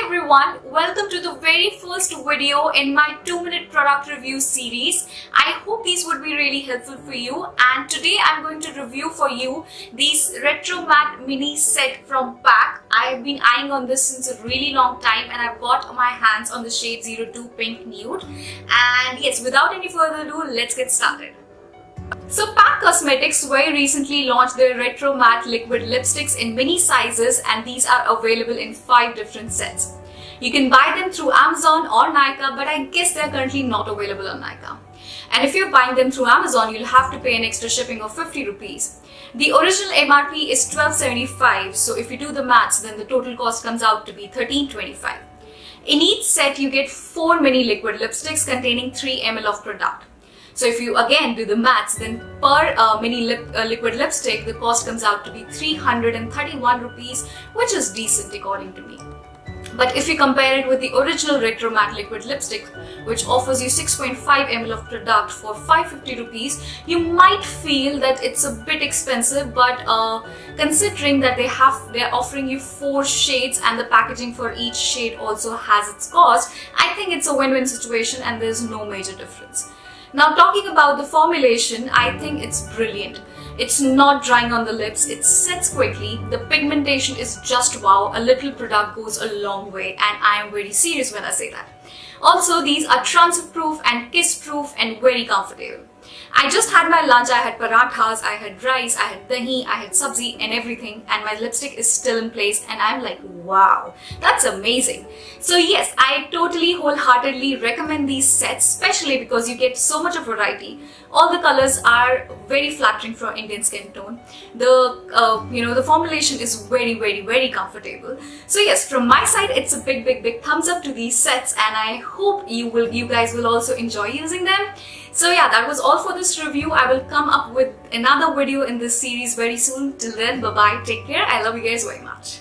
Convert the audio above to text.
everyone, welcome to the very first video in my 2-minute product review series. I hope these would be really helpful for you, and today I'm going to review for you this retro matte mini set from PAC. I've been eyeing on this since a really long time and I've got my hands on the shade 02 Pink Nude. And yes, without any further ado, let's get started. So PAC Cosmetics very recently launched their retro matte liquid lipsticks in many sizes, and these are available in 5 different sets. You can buy them through Amazon or Nykaa, but I guess they're currently not available on Nykaa. And if you're buying them through Amazon, you'll have to pay an extra shipping of 50 rupees. The original MRP is 12.75, so if you do the maths, then the total cost comes out to be 13.25. In each set, you get 4 mini liquid lipsticks containing 3 ml of product. So if you again do the maths, then per mini liquid lipstick, the cost comes out to be 331 rupees, which is decent according to me. But if you compare it with the original retro matte liquid lipstick, which offers you 6.5 ml of product for 550 rupees, you might feel that it's a bit expensive, but considering that they're offering you 4 shades and the packaging for each shade also has its cost, I think it's a win-win situation and there's no major difference. Now, talking about the formulation, I think it's brilliant. It's not drying on the lips, it sets quickly, the pigmentation is just wow, a little product goes a long way, and I am very serious when I say that. Also, these are transfer proof and kiss proof and very comfortable. I just had my lunch, I had parathas, I had rice, I had dahi, I had sabzi and everything, and my lipstick is still in place and I'm like, wow, that's amazing. So yes, I totally wholeheartedly recommend these sets, especially because you get so much of variety. All the colors are very flattering for Indian skin tone. The formulation is very comfortable. So yes, from my side, it's a big thumbs up to these sets, and I hope you guys will also enjoy using them. So yeah, that was all for this review. I will come up with another video in this series very soon. Till then, bye bye, take care. I love you guys very much.